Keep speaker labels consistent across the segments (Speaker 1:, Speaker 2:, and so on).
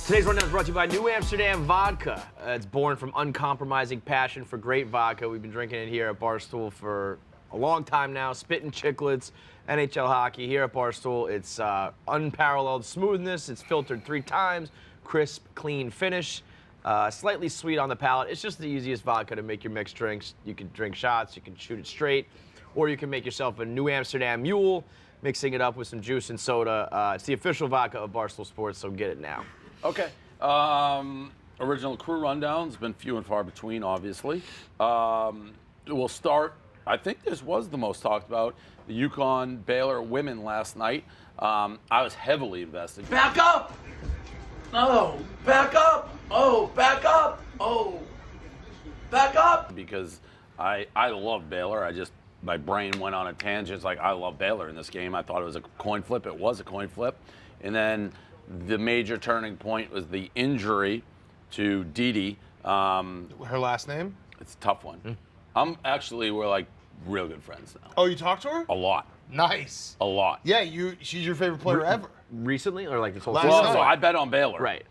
Speaker 1: Today's rundown is brought to you by New Amsterdam Vodka. It's born from uncompromising passion for great vodka. We've been drinking it here at Barstool for a long time now. Spittin' chiclets, NHL hockey here at Barstool. It's unparalleled smoothness. It's filtered 3 times. Crisp, clean finish. Slightly sweet on the palate. It's just the easiest vodka to make your mixed drinks. You can drink shots, you can shoot it straight, or you can make yourself a New Amsterdam Mule, mixing it up with some juice and soda. It's the official vodka of Barstool Sports, so get it now.
Speaker 2: Okay. Original crew rundown's been few and far between, obviously. We'll start, I think this was the most talked about, the Uconn Baylor women last night. I was heavily invested.
Speaker 3: Back up! Oh, back up! Oh, back up! Oh, back up!
Speaker 2: Because I love Baylor. My brain went on a tangent. It's like, I love Baylor in this game. I thought it was a coin flip. It was a coin flip. And then the major turning point was the injury to Didi.
Speaker 4: Her last name?
Speaker 2: It's a tough one. We're like real good friends now.
Speaker 4: Oh, you talked to her?
Speaker 2: A lot.
Speaker 4: Nice.
Speaker 2: A lot.
Speaker 4: Yeah, she's your favorite player ever.
Speaker 1: Recently, or like this whole
Speaker 4: Last
Speaker 1: season?
Speaker 4: night.
Speaker 2: So I bet on Baylor.
Speaker 1: Right.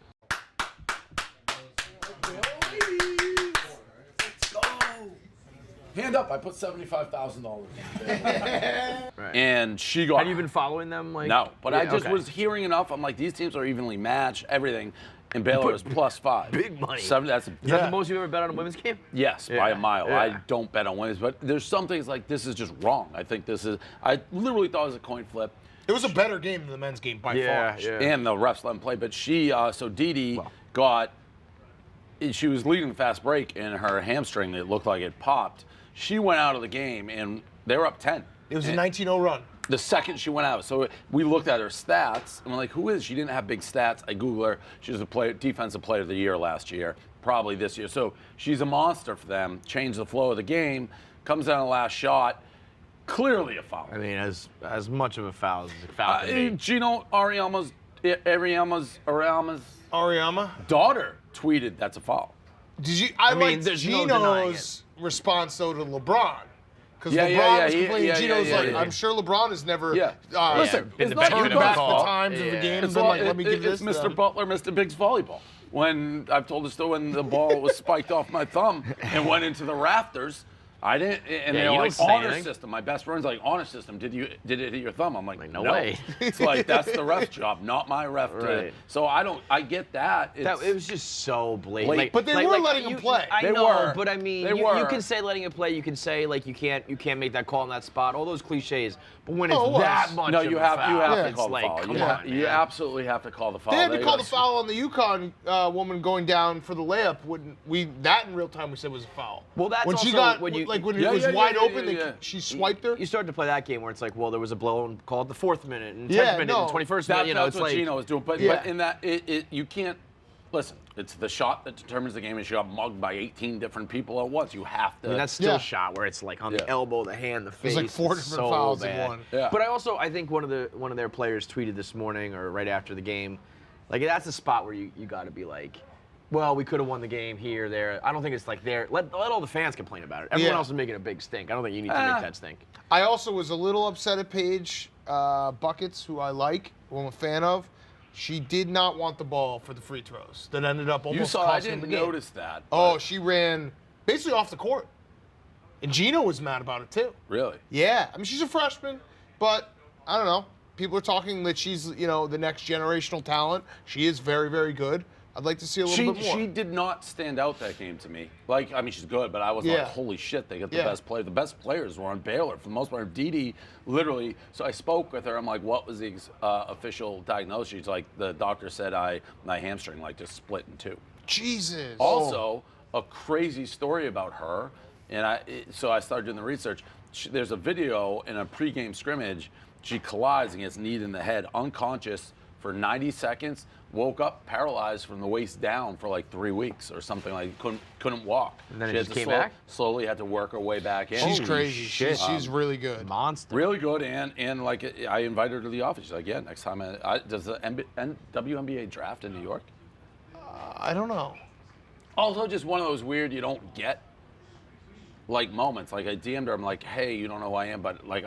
Speaker 2: Hand up, I put $75,000.
Speaker 1: Right.
Speaker 2: And she got.
Speaker 1: Have you been following them?
Speaker 2: No, but I just
Speaker 1: okay.
Speaker 2: was hearing enough. I'm like, these teams are evenly matched, everything. And Baylor is +5.
Speaker 1: Big money.
Speaker 2: Is
Speaker 1: Is that the most you've ever bet on a women's game?
Speaker 2: Yes,
Speaker 1: Yeah,
Speaker 2: by a mile.
Speaker 1: yeah.
Speaker 2: I don't bet on women's, but there's some things like this is just wrong. I think I literally thought it was a coin flip.
Speaker 4: It was a better game than the men's game by far.
Speaker 1: Yeah.
Speaker 2: And the refs let them play. But she, so Didi she was leading the fast break, and her hamstring, it looked like it popped. She went out of the game, and they were up 10.
Speaker 4: It was a 19-0 run.
Speaker 2: The second she went out. So we looked at her stats, and we're like, who is she? Didn't have big stats. I Googled her. She was a defensive player of the year last year, probably this year. So she's a monster for them. Changed the flow of the game. Comes down the last shot. Clearly a foul.
Speaker 1: I mean, as much of a foul as a foul can be.
Speaker 2: Gino Ariama's
Speaker 4: Ariama?
Speaker 2: daughter tweeted that's a foul.
Speaker 4: Did you? I
Speaker 1: mean,
Speaker 4: liked
Speaker 1: there's no denying
Speaker 4: Gino's response though to LeBron. Because
Speaker 2: Yeah,
Speaker 4: LeBron was
Speaker 2: yeah,
Speaker 4: complaining.
Speaker 2: yeah,
Speaker 4: Gino's
Speaker 2: yeah,
Speaker 4: like,
Speaker 2: yeah.
Speaker 4: I'm sure LeBron has never
Speaker 2: Listen,
Speaker 1: been
Speaker 2: it's
Speaker 1: the
Speaker 2: not
Speaker 1: better
Speaker 2: your
Speaker 4: turned
Speaker 1: of
Speaker 4: back
Speaker 1: the
Speaker 4: the
Speaker 1: call.
Speaker 4: times of the
Speaker 1: Yeah.
Speaker 4: game and
Speaker 2: It's,
Speaker 4: been like, let me give
Speaker 2: it's
Speaker 4: this.
Speaker 2: Mr. Butler, Mr. Big's volleyball. When I've told the story when the ball was spiked off my thumb and went into the rafters, I didn't. And
Speaker 1: Yeah,
Speaker 2: they're
Speaker 1: you
Speaker 2: like,
Speaker 1: don't say
Speaker 2: honor
Speaker 1: anything.
Speaker 2: system. My best friend's like, honor system. Did it hit your thumb? I'm like,
Speaker 1: no way.
Speaker 2: It's like that's the ref's job, not my ref.
Speaker 1: Right.
Speaker 2: So I get that.
Speaker 1: It was just so blatant.
Speaker 2: Blatant.
Speaker 4: But they were letting him play.
Speaker 1: I
Speaker 2: They
Speaker 1: know,
Speaker 2: were.
Speaker 1: but I mean,
Speaker 2: They
Speaker 1: you
Speaker 2: were.
Speaker 1: can say letting it play. You can say like you can't make that call in that spot. All those cliches. But when it's
Speaker 4: Oh, it was.
Speaker 1: that much,
Speaker 2: No,
Speaker 1: of
Speaker 2: you
Speaker 1: a
Speaker 2: have
Speaker 1: foul,
Speaker 2: to
Speaker 1: it's
Speaker 2: call the
Speaker 1: like,
Speaker 2: foul.
Speaker 1: come
Speaker 2: You,
Speaker 1: on,
Speaker 2: you
Speaker 1: man.
Speaker 2: absolutely have to call the foul.
Speaker 4: They had to call the foul on the Uconn woman going down for the layup. That in real time we said was a foul.
Speaker 1: Well, that's
Speaker 4: when
Speaker 1: also
Speaker 4: she got
Speaker 1: when you-
Speaker 4: when
Speaker 2: Yeah,
Speaker 4: it was
Speaker 2: yeah,
Speaker 4: wide
Speaker 2: yeah,
Speaker 4: open.
Speaker 2: yeah.
Speaker 4: She swiped her.
Speaker 1: You start to play that game where it's like, well, there was a blow call at the 4th minute and 10th
Speaker 4: Yeah,
Speaker 1: minute
Speaker 4: no.
Speaker 1: and 21st minute.
Speaker 2: That's
Speaker 1: It's
Speaker 2: what
Speaker 1: like
Speaker 2: Gino was doing. But in that, you can't. Listen, it's the shot that determines the game, and she got mugged by 18 different people at once. You have to.
Speaker 1: I mean, that's still
Speaker 4: Yeah.
Speaker 1: a shot where it's like on the
Speaker 2: Yeah.
Speaker 1: elbow, the hand, the face.
Speaker 4: There's like 4
Speaker 1: It's
Speaker 4: different
Speaker 1: so
Speaker 4: fouls in
Speaker 1: bad.
Speaker 4: one.
Speaker 2: Yeah.
Speaker 1: But I think one of their players tweeted this morning or right after the game, like that's a spot where you got to be like, well, we could have won the game here, there. I don't think it's like there. Let all the fans complain about it. Everyone
Speaker 4: Yeah.
Speaker 1: else is making a big stink. I don't think you need to make that stink.
Speaker 4: I also was a little upset at Paige Buckets, who I like, who I'm a fan of. She did not want the ball for the free throws. That ended up almost
Speaker 2: You saw. I
Speaker 4: costing
Speaker 2: didn't
Speaker 4: the game.
Speaker 2: notice that.
Speaker 4: Oh,
Speaker 2: but-
Speaker 4: she ran basically off the court. And Gino was mad about it too.
Speaker 2: Really?
Speaker 4: Yeah. I mean, she's a freshman, but I don't know. People are talking that she's, the next generational talent. She is very, very good. I'd like to see a little bit more.
Speaker 2: She did not stand out that game to me. Like, I mean, she's good, but I was like,
Speaker 4: Yeah.
Speaker 2: holy shit, they got the
Speaker 4: Yeah.
Speaker 2: best player. The best players were on Baylor for the most part. Didi, literally. So I spoke with her. I'm like, what was the official diagnosis? She's like, the doctor said my hamstring just split in 2.
Speaker 4: Jesus.
Speaker 2: Also, a crazy story about her, and so I started doing the research. There's a video in a pregame scrimmage. She collides and gets kneed in the head, unconscious for 90 seconds. Woke up paralyzed from the waist down for like 3 weeks or something. Like couldn't walk.
Speaker 1: And then
Speaker 2: she
Speaker 1: it
Speaker 2: had
Speaker 1: just
Speaker 2: to
Speaker 1: came back?
Speaker 2: Slowly had to work her way back in.
Speaker 4: She's
Speaker 1: Holy
Speaker 4: crazy.
Speaker 1: shit.
Speaker 4: She's really good.
Speaker 1: Monster.
Speaker 2: Really good, and like I invited her to the office. She's like, yeah, next time. Does the WNBA draft in New York?
Speaker 4: I don't know.
Speaker 2: Also, just one of those weird you don't get like moments. Like I DM'd her, I'm like, hey, you don't know who I am, but like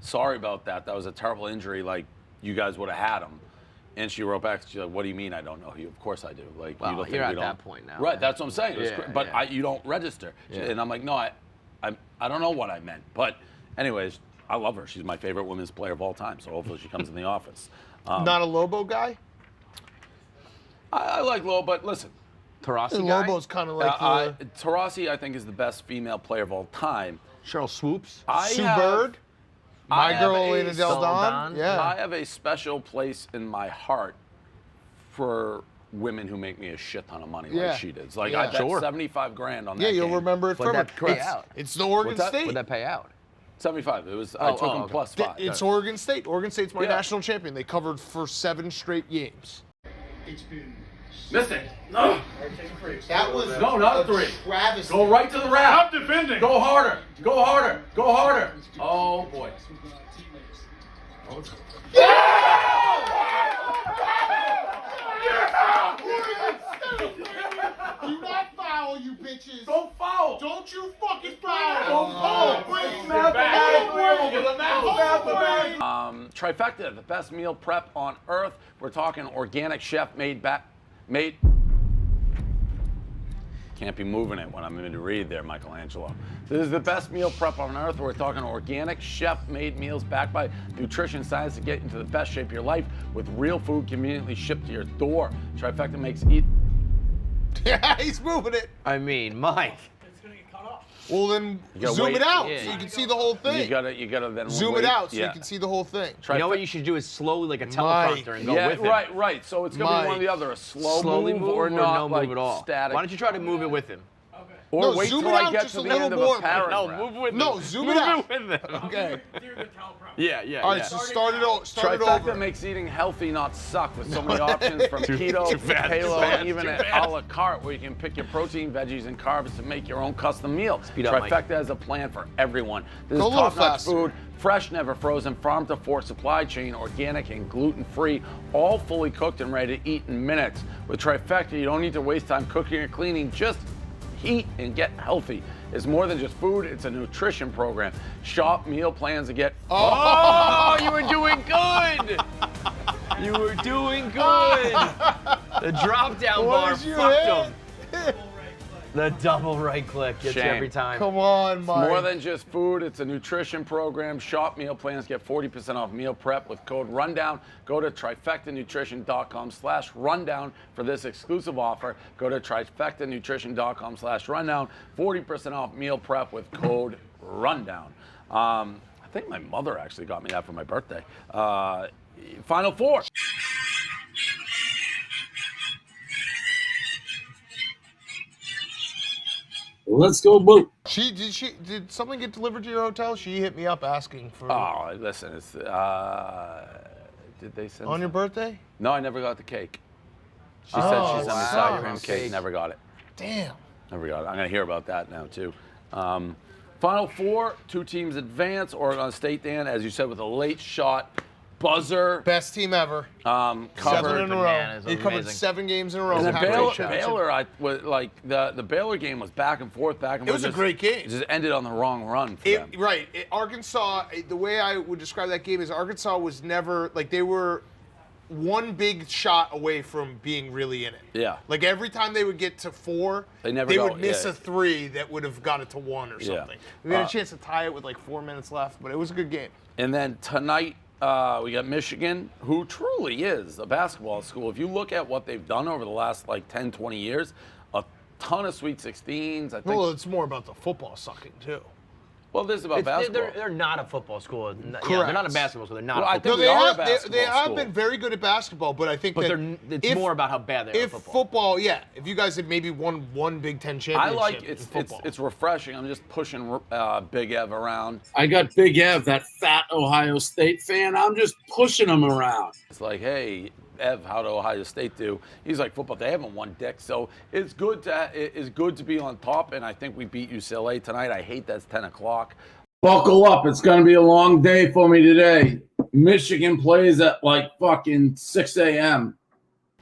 Speaker 2: sorry about that. That was a terrible injury. Like you guys would have had him. And she wrote back. She's like, "What do you mean I don't know you? Of course I do. Like,
Speaker 1: Well,
Speaker 2: you don't
Speaker 1: you're
Speaker 2: think
Speaker 1: at
Speaker 2: we
Speaker 1: that
Speaker 2: don't."
Speaker 1: point now.
Speaker 2: Right.
Speaker 1: man.
Speaker 2: That's what I'm saying. It was
Speaker 1: Yeah,
Speaker 2: but
Speaker 1: yeah.
Speaker 2: you don't register.
Speaker 1: Yeah.
Speaker 2: And I'm like, no, I don't know what I meant. But anyways, I love her. She's my favorite women's player of all time. So hopefully she comes in the office.
Speaker 4: Not a Lobo guy?
Speaker 2: I like Lobo, but listen.
Speaker 1: Taurasi guy?
Speaker 4: Lobo's kind of like
Speaker 2: Taurasi, I think, is the best female player of all time.
Speaker 1: Cheryl Swoops.
Speaker 4: Sue Bird. My girl, Elena Del Don.
Speaker 1: Don.
Speaker 4: Yeah.
Speaker 2: I have a special place in my heart for women who make me a shit ton of money
Speaker 4: Yeah.
Speaker 2: like she did. Like,
Speaker 4: Yeah.
Speaker 2: I bet
Speaker 1: Sure.
Speaker 2: 75 grand on that
Speaker 4: Yeah, you'll
Speaker 2: game.
Speaker 4: remember it
Speaker 1: What'd
Speaker 4: forever.
Speaker 1: that pay
Speaker 4: It's-
Speaker 1: out?
Speaker 4: It's the Oregon
Speaker 2: What's that?
Speaker 4: State.
Speaker 1: What'd that pay out?
Speaker 2: 75. It was, I took them
Speaker 1: okay.
Speaker 2: plus 5.
Speaker 4: It's Oregon State. Oregon State's my
Speaker 2: Yeah.
Speaker 4: national champion. They covered for 7 straight games.
Speaker 2: Listen. No.
Speaker 5: That was
Speaker 2: No, not a 3.
Speaker 5: travesty.
Speaker 2: Go right to the rack.
Speaker 3: Stop defending.
Speaker 2: Go harder. Go harder. Go harder. Oh, boy.
Speaker 5: Do not foul, you bitches.
Speaker 2: Don't foul.
Speaker 5: Don't you fucking foul.
Speaker 2: Don't foul. Trifecta, the best meal prep on earth. We're talking organic chef made. Can't be moving it when I'm going to read there, Michelangelo. This is the best meal prep on earth. We're talking organic chef-made meals backed by nutrition science to get into the best shape of your life with real food conveniently shipped to your door. Trifecta makes eat.
Speaker 4: Yeah, he's moving it.
Speaker 1: I mean, Mike.
Speaker 4: Well, then
Speaker 2: You gotta
Speaker 4: zoom
Speaker 2: wait.
Speaker 4: it out
Speaker 1: Yeah,
Speaker 4: so you
Speaker 1: yeah.
Speaker 4: can see the whole thing.
Speaker 2: You gotta then
Speaker 4: Zoom
Speaker 2: wait.
Speaker 4: it out so
Speaker 2: Yeah.
Speaker 4: you can see the whole thing.
Speaker 1: You know what you should do is slowly, like a teleprompter, and go
Speaker 2: Yeah,
Speaker 1: with it.
Speaker 2: right. So it's gonna be one or the other: a
Speaker 1: Slowly move
Speaker 2: or not,
Speaker 1: no
Speaker 2: like
Speaker 1: move at all.
Speaker 2: static.
Speaker 1: Why don't you try to move it with him?
Speaker 2: Or
Speaker 4: No,
Speaker 2: wait
Speaker 4: zoom
Speaker 2: till
Speaker 4: it
Speaker 2: I
Speaker 4: out
Speaker 2: get
Speaker 4: just
Speaker 2: to
Speaker 4: a
Speaker 2: the
Speaker 4: little
Speaker 2: end of
Speaker 4: more.
Speaker 2: a paragraph.
Speaker 1: No, move with
Speaker 4: No,
Speaker 1: him.
Speaker 4: zoom
Speaker 1: move
Speaker 4: it out.
Speaker 1: with him.
Speaker 4: Okay.
Speaker 1: Yeah.
Speaker 4: All right, so start it
Speaker 2: Trifecta
Speaker 4: over.
Speaker 2: makes eating healthy not suck with so many options from keto
Speaker 1: too
Speaker 2: to
Speaker 1: fast,
Speaker 2: paleo
Speaker 1: too fast,
Speaker 2: and even
Speaker 1: too
Speaker 2: an
Speaker 1: fast.
Speaker 2: a la carte where you can pick your protein, veggies, and carbs to make your own custom meal.
Speaker 1: Speed up, Mike.
Speaker 2: Trifecta has a plan for everyone. This
Speaker 4: Go a
Speaker 2: is
Speaker 4: little
Speaker 2: top-notch
Speaker 4: faster.
Speaker 2: food, fresh, never frozen, farm to fork supply chain, organic and gluten-free, all fully cooked and ready to eat in minutes. With Trifecta, you don't need to waste time cooking or cleaning. Just eat and get healthy. It's more than just food, it's a nutrition program. Shop meal plans to get.
Speaker 1: Oh, you were doing good. You were doing good. The drop down
Speaker 4: What
Speaker 1: bar
Speaker 4: did you
Speaker 1: fucked
Speaker 4: hit?
Speaker 1: him. The double right click gets you
Speaker 2: Shame.
Speaker 1: every time.
Speaker 4: Come on, Mike.
Speaker 2: More than just food, it's a nutrition program. Shop meal plans, get 40% off meal prep with code RUNDOWN. Go to trifectanutrition.com/rundown for this exclusive offer. Go to trifectanutrition.com/rundown. 40% off meal prep with code RUNDOWN. I think my mother actually got me that for my birthday. Final four.
Speaker 6: Let's go, Blue.
Speaker 4: Did something get delivered to your hotel? She hit me up asking for
Speaker 2: Oh, listen, it's did they send
Speaker 4: on your
Speaker 2: some-
Speaker 4: birthday.
Speaker 2: No, I never got the cake. She said
Speaker 4: Oh,
Speaker 2: she sent me
Speaker 4: wow.
Speaker 2: sour cream
Speaker 1: Cake.
Speaker 2: cake. Never got it.
Speaker 4: Damn.
Speaker 2: Never got it. I'm gonna hear about that now too. Final four, 2 teams advance. Oregon State, Dan, as you said, with a late shot buzzer.
Speaker 4: Best team ever.
Speaker 2: Covered.
Speaker 4: 7 in a row.
Speaker 1: Bananas.
Speaker 4: He covered
Speaker 1: Amazing.
Speaker 4: 7 games in a row.
Speaker 2: And then
Speaker 4: Pac-12
Speaker 2: Baylor,
Speaker 4: championship.
Speaker 2: I was like the Baylor game was back and forth.
Speaker 4: It was a great game.
Speaker 2: It just ended on the wrong run for them.
Speaker 4: Arkansas, the way I would describe that game is Arkansas was never, like, they were one big shot away from being really in it.
Speaker 2: Yeah.
Speaker 4: Like, every time they would get to 4,
Speaker 2: They never
Speaker 4: they
Speaker 2: go-
Speaker 4: would miss
Speaker 2: yeah.
Speaker 4: a 3 that would have got it to 1 or
Speaker 2: Yeah.
Speaker 4: something. We had a chance to tie it with, like, 4 minutes left, but it was a good game.
Speaker 2: And then tonight, we got Michigan, who truly is a basketball school. If you look at what they've done over the last, 10, 20 years, a ton of Sweet 16s. I think.
Speaker 4: Well, it's more about the football sucking, too.
Speaker 2: Well, this is about basketball.
Speaker 1: They're not a football school. Yeah,
Speaker 4: Correct.
Speaker 1: they're not a basketball school. They're not
Speaker 2: Well,
Speaker 1: a
Speaker 2: I
Speaker 1: football
Speaker 2: think we are a
Speaker 4: they
Speaker 2: basketball
Speaker 4: have
Speaker 2: school.
Speaker 4: been very good at basketball, but I think
Speaker 1: But
Speaker 4: that
Speaker 1: it's more about how bad they are at
Speaker 4: if
Speaker 1: football.
Speaker 4: if you guys had maybe won one Big Ten
Speaker 2: I
Speaker 4: championship
Speaker 2: like
Speaker 4: in
Speaker 2: it's
Speaker 4: football.
Speaker 2: it's refreshing. I'm just pushing Big Ev around.
Speaker 6: I got Big Ev, that fat Ohio State fan. I'm just pushing him around.
Speaker 2: It's like, hey, Ev, how did Ohio State do? He's like, football, they haven't won dick. So it's good to be on top, and I think we beat UCLA tonight. I hate that's 10 o'clock.
Speaker 6: Buckle up. It's going to be a long day for me today. Michigan plays at like fucking 6 a.m.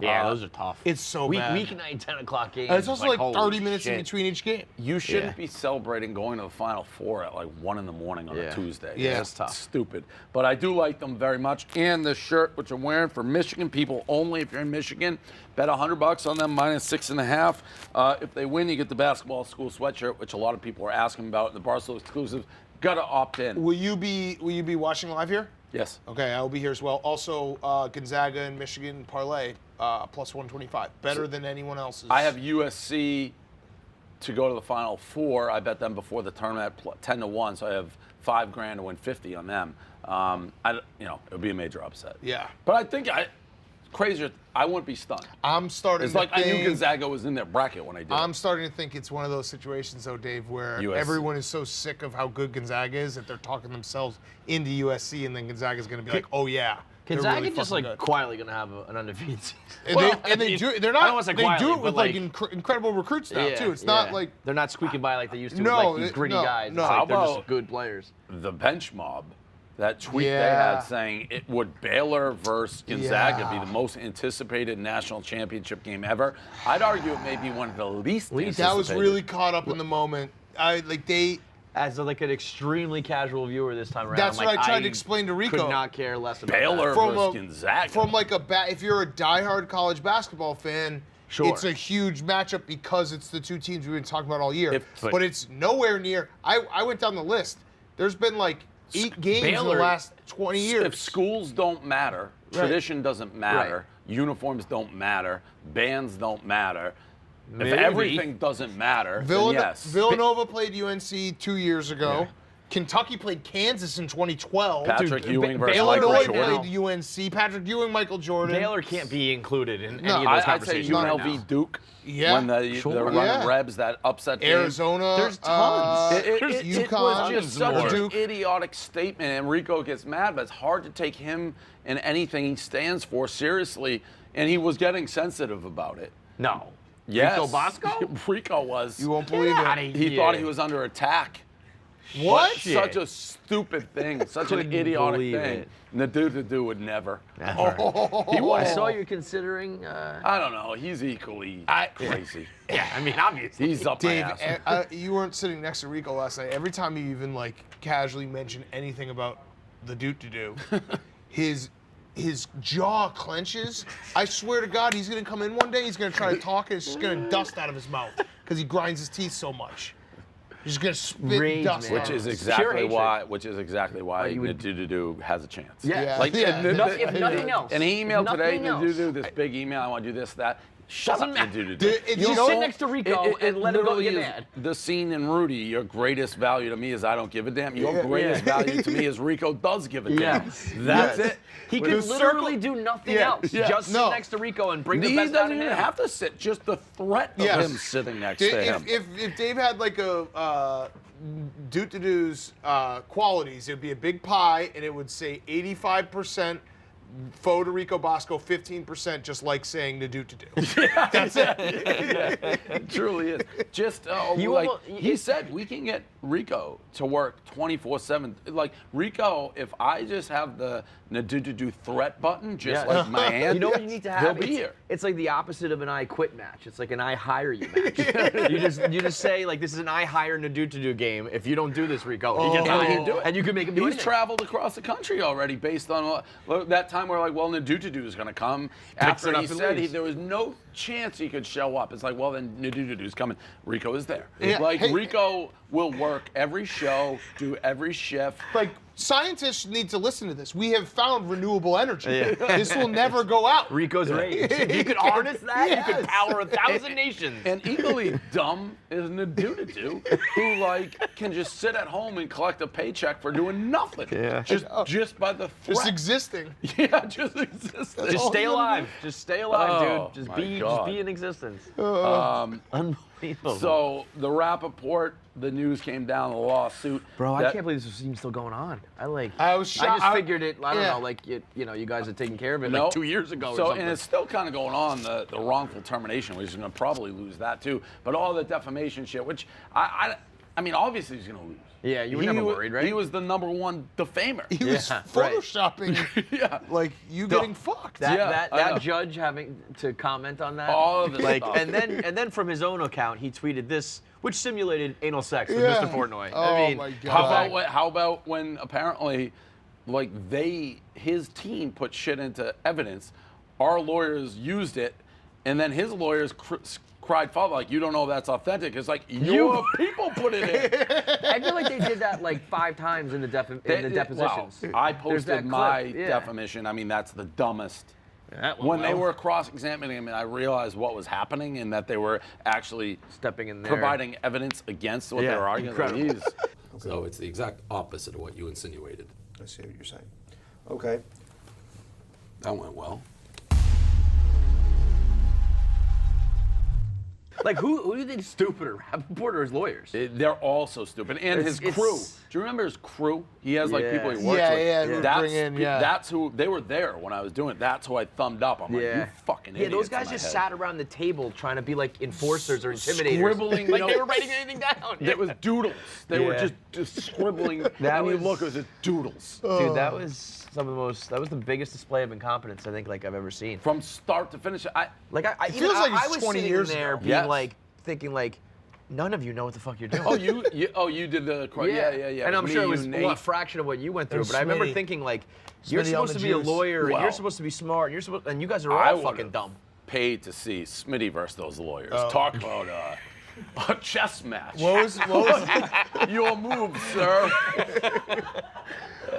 Speaker 1: Yeah, those are tough.
Speaker 4: It's so bad.
Speaker 1: Weeknight 10 o'clock games.
Speaker 4: And it's also like
Speaker 1: holy
Speaker 4: 30 minutes in
Speaker 1: shit.
Speaker 4: between each game.
Speaker 2: You shouldn't be celebrating going to the Final Four at like 1 in the morning on a Tuesday.
Speaker 4: Yeah.
Speaker 2: That's tough. Stupid. But I do like them very much. And the shirt, which I'm wearing for Michigan people only, if you're in Michigan, bet $100 on them, -6.5. If they win, you get the basketball school sweatshirt, which a lot of people are asking about in the Barstool exclusive. Gotta opt in.
Speaker 4: Will you be watching live here?
Speaker 2: Yes.
Speaker 4: Okay, I will be here as well. Also, Gonzaga and Michigan parlay +125, better than anyone else's.
Speaker 2: I have USC to go to the Final Four. I bet them before the tournament at 10-1, so I have $5,000 to win 50 on them. It would be a major upset.
Speaker 4: Yeah.
Speaker 2: But I think crazier. I wouldn't be stunned.
Speaker 4: I'm starting.
Speaker 2: It's
Speaker 4: to
Speaker 2: like
Speaker 4: think,
Speaker 2: I knew Gonzaga was in their bracket when I did.
Speaker 4: I'm starting to think it's one of those situations, though, Dave, where
Speaker 2: USC.
Speaker 4: everyone is so sick of how good Gonzaga is that they're talking themselves into USC, and then Gonzaga's going to be like, "Oh yeah."
Speaker 1: Gonzaga
Speaker 4: really
Speaker 1: just
Speaker 4: fucking
Speaker 1: like
Speaker 4: good.
Speaker 1: quietly going to have an undefeated season.
Speaker 4: And they do. They're not.
Speaker 1: I don't want to say
Speaker 4: they
Speaker 1: quietly,
Speaker 4: do it with
Speaker 1: but
Speaker 4: like incredible recruits now too. It's not like
Speaker 1: they're not squeaking by like they used to
Speaker 4: No,
Speaker 1: with like these gritty
Speaker 4: no,
Speaker 1: guys.
Speaker 4: no.
Speaker 1: It's
Speaker 2: How
Speaker 1: like they're just
Speaker 2: about-
Speaker 1: good players.
Speaker 2: The bench mob. That tweet they
Speaker 4: Yeah.
Speaker 2: had saying it would Baylor versus Gonzaga
Speaker 4: Yeah.
Speaker 2: be the most anticipated national championship game ever. I'd argue it may be one of the least anticipated.
Speaker 4: that was really caught up in the moment.
Speaker 1: As like an extremely casual viewer this time around.
Speaker 4: That's
Speaker 1: like,
Speaker 4: what I tried to explain to Rico.
Speaker 1: Could not care less about
Speaker 2: Baylor
Speaker 1: that.
Speaker 2: versus Gonzaga.
Speaker 4: From like if you're a diehard college basketball fan,
Speaker 1: Sure.
Speaker 4: it's a huge matchup because it's the two teams we've been talking about all year.
Speaker 2: But-
Speaker 4: But it's nowhere near. I went down the list. There's been like 8 games in
Speaker 2: Baylor-
Speaker 4: the last 20 years.
Speaker 2: If schools don't matter, tradition doesn't matter, uniforms don't matter, bands don't matter,
Speaker 1: Maybe.
Speaker 2: if everything doesn't matter, then yes.
Speaker 4: Villanova played UNC 2 years ago. Kentucky played Kansas in 2012.
Speaker 2: Patrick Ewing versus
Speaker 1: Baylor
Speaker 2: Michael
Speaker 4: Illinois
Speaker 2: Jordan.
Speaker 4: played UNC. Patrick Ewing, Michael Jordan.
Speaker 1: Baylor can't be included in
Speaker 4: No,
Speaker 1: any of those
Speaker 2: I'd say
Speaker 1: conversations right
Speaker 2: UNLV
Speaker 1: now.
Speaker 2: Duke.
Speaker 4: Yeah.
Speaker 2: When they're running
Speaker 4: Yeah.
Speaker 2: Rebs, that upset game.
Speaker 4: Arizona.
Speaker 1: There's tons.
Speaker 2: It
Speaker 4: UConn,
Speaker 2: was just such an
Speaker 4: Duke.
Speaker 2: idiotic statement, and Rico gets mad, but it's hard to take him and anything he stands for seriously, and he was getting sensitive about it.
Speaker 1: No.
Speaker 2: Yes.
Speaker 1: Rico Bosco?
Speaker 2: Rico was.
Speaker 4: You won't believe it.
Speaker 2: He thought he was under attack.
Speaker 4: What?
Speaker 2: Such a stupid thing, such an
Speaker 1: Couldn't
Speaker 2: idiotic
Speaker 1: believe
Speaker 2: thing.
Speaker 1: it.
Speaker 2: Nadeau would never.
Speaker 1: He
Speaker 2: He
Speaker 1: I
Speaker 2: was.
Speaker 1: saw you considering.
Speaker 2: I don't know. He's equally crazy.
Speaker 1: Yeah, I mean, obviously.
Speaker 2: He's up
Speaker 4: Dave,
Speaker 2: my ass.
Speaker 4: you weren't sitting next to Rico last night. Every time you even like casually mention anything about the do his jaw clenches. I swear to God, he's gonna come in one day. He's gonna try to talk, and it's just gonna dust out of his mouth because he grinds his teeth so much. He's just gonna spit
Speaker 1: Rage,
Speaker 4: dust.
Speaker 1: man.
Speaker 4: out
Speaker 2: Which is
Speaker 4: of his-
Speaker 2: exactly
Speaker 1: hatred.
Speaker 2: why
Speaker 1: you would-
Speaker 2: Nadeau has a chance.
Speaker 1: Yeah.
Speaker 2: Like
Speaker 4: Yeah.
Speaker 1: If nothing else.
Speaker 2: And he emailed today,
Speaker 1: Nothing else.
Speaker 2: Nadeau, this big email, I want to do this, that. Shut
Speaker 1: Doesn't
Speaker 2: up,
Speaker 1: matter.
Speaker 2: Nadeau.
Speaker 4: It-
Speaker 1: You
Speaker 4: you know-
Speaker 1: sit next to Rico and let him go
Speaker 2: literally
Speaker 1: get
Speaker 2: is
Speaker 1: mad.
Speaker 2: The scene in Rudy, your greatest value to me is I don't give a damn. Your greatest value to me is Rico does give a damn.
Speaker 1: Yes.
Speaker 2: That's it.
Speaker 1: He
Speaker 2: With
Speaker 1: could
Speaker 2: the
Speaker 1: literally
Speaker 2: circle-
Speaker 1: do nothing
Speaker 4: Yeah.
Speaker 1: else.
Speaker 2: Yeah.
Speaker 1: Just
Speaker 4: No.
Speaker 1: sit next to Rico and bring the
Speaker 2: He
Speaker 1: best out
Speaker 2: doesn't
Speaker 1: of
Speaker 2: even
Speaker 1: him.
Speaker 2: have to sit. Just the threat of
Speaker 4: Yes.
Speaker 2: him sitting next to him.
Speaker 4: If Dave had like a Doot-to-Do's qualities, it would be a big pie, and it would say 85% faux to Rico Bosco, 15% just like saying the Doot-to-Do. That's it.
Speaker 2: It truly is. Just
Speaker 1: You
Speaker 2: like
Speaker 1: almost-
Speaker 2: he said, we can get Rico to work 24/7. Like Rico, if I just have the Nadeau threat button, just
Speaker 1: Yeah.
Speaker 2: like my hand,
Speaker 1: You know what you need to have?
Speaker 2: he'll be
Speaker 1: It's-
Speaker 2: here.
Speaker 1: It's like the opposite of an I quit match. It's like an I hire you match. you just say like this is an I hire Nadeau to do game. If you don't do this, Rico, he gets
Speaker 2: And
Speaker 1: hired.
Speaker 2: he can do it.
Speaker 1: And you can make him do
Speaker 2: He's
Speaker 1: anything.
Speaker 2: traveled across the country already based on that time we're like, well, Nadeau is going to come. After
Speaker 1: it
Speaker 2: he
Speaker 1: up and
Speaker 2: said
Speaker 1: leaves.
Speaker 2: there was no chance he could show up. It's like, well, then Nadeau is coming. Rico is there.
Speaker 4: Yeah.
Speaker 2: Like,
Speaker 4: Hey.
Speaker 2: Rico will work every show, do every shift.
Speaker 4: Like, scientists need to listen to this. We have found renewable energy. This will never go out.
Speaker 1: Rico's rage. If you could harness that, you
Speaker 4: Yes.
Speaker 1: could power 1,000 nations.
Speaker 2: And equally dumb is Nadeau, who like can just sit at home and collect a paycheck for doing nothing.
Speaker 1: Yeah.
Speaker 2: Just by the threat.
Speaker 4: Just existing.
Speaker 2: Yeah, just existing.
Speaker 1: Just stay alive. Just stay alive,
Speaker 2: Oh,
Speaker 1: dude.
Speaker 2: my
Speaker 1: Just
Speaker 2: God.
Speaker 1: be in existence. Unbelievable.
Speaker 2: So the Rappaport, the news came down, the lawsuit.
Speaker 1: Bro, I
Speaker 2: that-
Speaker 1: can't believe this was even still going on.
Speaker 4: I was
Speaker 1: I
Speaker 4: shocked.
Speaker 1: just figured it. I don't
Speaker 4: yeah.
Speaker 1: know. Like you know, you guys are taking care of it
Speaker 2: No.
Speaker 1: like 2 years ago
Speaker 2: So
Speaker 1: or something.
Speaker 2: and it's still kind of going on the wrongful termination, which is going to probably lose that too. But all the defamation shit, which I mean, obviously he's going to lose.
Speaker 1: Yeah, you were never worried, right?
Speaker 2: He was the #1 defamer.
Speaker 4: He was
Speaker 1: right.
Speaker 4: photoshopping,
Speaker 2: Yeah.
Speaker 4: like you getting fucked.
Speaker 1: That
Speaker 2: I know.
Speaker 1: judge having to comment on that.
Speaker 2: All of this
Speaker 1: like,
Speaker 2: stuff.
Speaker 1: and then from his own account, he tweeted this, which simulated anal sex with
Speaker 4: Yeah.
Speaker 1: Mr. Portnoy.
Speaker 4: Oh,
Speaker 1: I mean,
Speaker 4: my God.
Speaker 2: How about when apparently, like his team put shit into evidence, our lawyers used it, and then his lawyers cried foul, like, you don't know that's authentic. It's like, your people put it in.
Speaker 1: I feel like they did that like 5 times in the depositions.
Speaker 2: Well, I
Speaker 1: There's that
Speaker 2: posted my
Speaker 1: clip, yeah.
Speaker 2: defamation. I mean, that's the dumbest.
Speaker 1: That
Speaker 2: When they
Speaker 1: well.
Speaker 2: were cross-examining him, and I realized what was happening and that they were actually
Speaker 1: Stepping in there.
Speaker 2: providing evidence against what
Speaker 1: Yeah,
Speaker 2: they were arguing.
Speaker 1: incredible.
Speaker 7: So it's the exact opposite of what you insinuated.
Speaker 8: I see what you're saying. Okay.
Speaker 7: That went well.
Speaker 1: Like, who do you think is stupider, Rappaport or his lawyers?
Speaker 2: They're all so stupid. And his
Speaker 1: It's-
Speaker 2: crew. Do you remember his crew? He has like people he works
Speaker 4: Yeah,
Speaker 2: with.
Speaker 4: yeah, who
Speaker 2: That's,
Speaker 4: bring in, yeah.
Speaker 2: that's who, they were there when I was doing it. That's who I thumbed up. I'm like, you fucking
Speaker 1: Yeah,
Speaker 2: idiots.
Speaker 1: those
Speaker 2: in
Speaker 1: guys
Speaker 2: my
Speaker 1: just
Speaker 2: head.
Speaker 1: sat around the table trying to be like enforcers or intimidators.
Speaker 2: Scribbling
Speaker 1: like they were
Speaker 2: notes.
Speaker 1: writing anything down.
Speaker 2: It was doodles. They were
Speaker 1: Yeah.
Speaker 2: just scribbling.
Speaker 1: That
Speaker 2: when you
Speaker 1: was-
Speaker 2: look, it was just doodles.
Speaker 1: Dude, that was that was the biggest display of incompetence I think like I've ever seen.
Speaker 2: From start to finish.
Speaker 1: I
Speaker 4: feels like it's
Speaker 1: I was
Speaker 4: 20
Speaker 1: sitting
Speaker 4: years
Speaker 1: there
Speaker 4: ago.
Speaker 1: being
Speaker 2: Yes.
Speaker 1: like thinking like, none of you know what the fuck you're doing.
Speaker 2: you did the yeah.
Speaker 1: And I'm
Speaker 2: Me,
Speaker 1: sure it
Speaker 2: you,
Speaker 1: was
Speaker 2: Nate.
Speaker 1: a fraction of what you went through,
Speaker 4: And
Speaker 1: but I remember
Speaker 4: Smitty.
Speaker 1: thinking like, you're
Speaker 4: Smitty on
Speaker 1: supposed
Speaker 4: the
Speaker 1: to be a
Speaker 4: juice.
Speaker 1: lawyer and
Speaker 2: Wow.
Speaker 1: you're supposed to be smart and you guys are
Speaker 2: I
Speaker 1: all
Speaker 2: would've
Speaker 1: fucking dumb.
Speaker 2: paid to see Smitty versus those lawyers.
Speaker 4: Oh.
Speaker 2: Talk about a chess match.
Speaker 4: What was
Speaker 2: Your move, sir.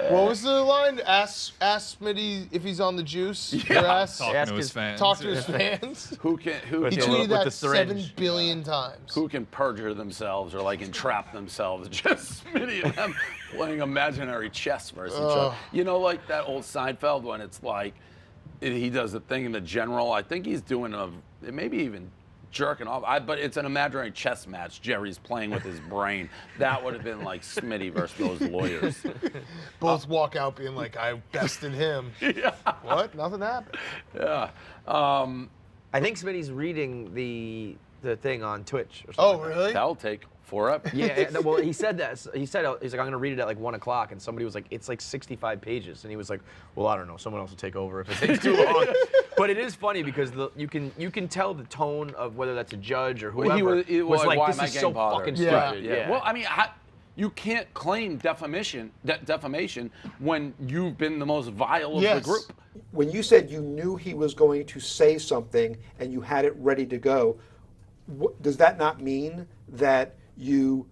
Speaker 4: what was the line? Ask Smitty if he's on the juice.
Speaker 2: Yeah.
Speaker 4: Or ask,
Speaker 9: Talking to his fans.
Speaker 4: talk to his fans.
Speaker 2: Who
Speaker 4: He
Speaker 1: the-
Speaker 4: tweeted
Speaker 1: with
Speaker 4: that
Speaker 1: the syringe.
Speaker 4: 7 billion times.
Speaker 2: who can perjure themselves or like entrap themselves? Just Smitty and them playing imaginary chess versus each other. You know, like that old Seinfeld when it's like he does the thing in the general. I think he's doing maybe even jerking off. But it's an imaginary chess match. Jerry's playing with his brain. That would have been like Smitty versus those lawyers.
Speaker 4: Both walk out being like, I bested him.
Speaker 2: Yeah.
Speaker 4: What? Nothing happened.
Speaker 2: Yeah.
Speaker 1: I think Smitty's reading the thing on Twitch or something.
Speaker 4: Oh,
Speaker 1: like that.
Speaker 4: really?
Speaker 2: That'll take forever.
Speaker 1: Yeah, well, he said that. He said he's like, I'm gonna read it at like 1 o'clock, and somebody was like, it's like 65 pages, and he was like, well, I don't know, someone else will take over if it takes too long. But it is funny because you can tell the tone of whether that's a judge or whoever was like,
Speaker 2: why
Speaker 1: this
Speaker 2: am I
Speaker 1: is so
Speaker 2: getting bothered?
Speaker 1: fucking
Speaker 4: Yeah.
Speaker 1: stupid.
Speaker 2: Yeah. Well, I mean, you can't claim defamation when you've been the most vile of
Speaker 4: Yes.
Speaker 2: the group.
Speaker 8: When you said you knew he was going to say something and you had it ready to go, does that not mean that you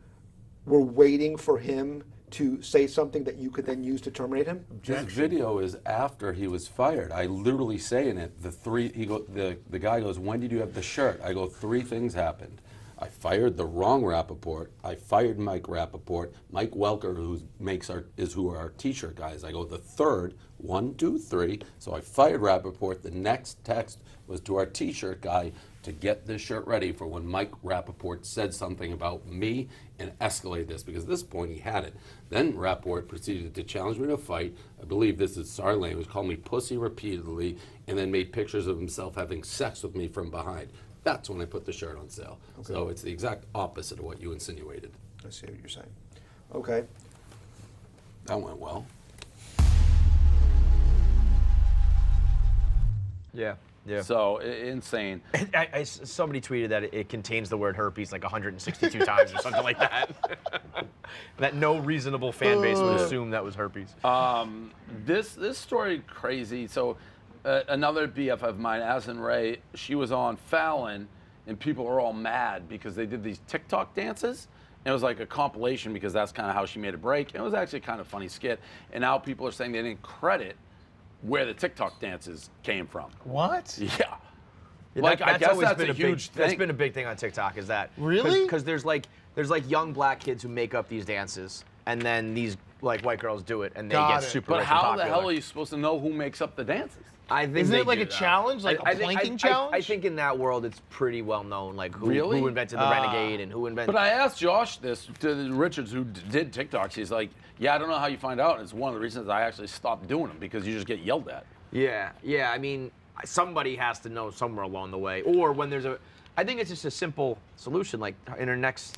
Speaker 8: were waiting for him to say something that you could then use to terminate him?
Speaker 7: This video is after he was fired. I literally say in it, the guy goes, when did you have the shirt? I go, 3 things happened. I fired the wrong Rappaport. I fired Mike Rappaport. Mike Welker, who are our t-shirt guys. I go, the third, 1, 2, 3. So I fired Rappaport. The next text was to our t-shirt guy to get this shirt ready for when Mike Rappaport said something about me and escalate this, because at this point he had it. Then Rappaport proceeded to challenge me to a fight. I believe this is sorry language, called me pussy repeatedly, and then made pictures of himself having sex with me from behind. That's when I put the shirt on sale. Okay. So it's the exact opposite of what you insinuated.
Speaker 8: I see what you're saying. Okay.
Speaker 7: That went well.
Speaker 1: Yeah. Yeah.
Speaker 2: So insane.
Speaker 1: Somebody tweeted that it contains the word herpes like 162 times or something like that. That no reasonable fan base would assume that was herpes.
Speaker 2: This story crazy. So another BF of mine, Addison Rae, she was on Fallon, and people were all mad because they did these TikTok dances. And it was like a compilation because that's kind of how she made a break. It was actually kind of a funny skit. And now people are saying they didn't credit where the TikTok dances came from.
Speaker 4: What?
Speaker 2: Yeah.
Speaker 1: Yeah,
Speaker 2: Like, I guess
Speaker 1: always
Speaker 2: that's
Speaker 1: been
Speaker 2: a huge
Speaker 1: That's
Speaker 2: thing.
Speaker 1: been a big thing on TikTok. Is that
Speaker 4: Really?
Speaker 1: Because there's like young black kids who make up these dances, and then these like white girls do it, and they
Speaker 4: Got
Speaker 1: get
Speaker 4: it.
Speaker 1: super
Speaker 2: But
Speaker 1: rich
Speaker 2: how
Speaker 1: and
Speaker 2: the
Speaker 1: popular.
Speaker 2: hell are you supposed to know who makes up the dances?
Speaker 1: I think
Speaker 4: Isn't
Speaker 1: they
Speaker 4: it like
Speaker 1: do
Speaker 4: a
Speaker 1: that.
Speaker 4: challenge, like a planking challenge?
Speaker 1: I think in that world it's pretty well known, like who
Speaker 2: Really?
Speaker 1: invented the Renegade and who invented.
Speaker 2: But I asked Josh this, to Richards, who did TikToks. He's like, yeah, I don't know how you find out. And it's one of the reasons I actually stopped doing them, because you just get yelled at.
Speaker 1: Yeah. I mean, somebody has to know somewhere along the way, or when there's I think it's just a simple solution. Like in her next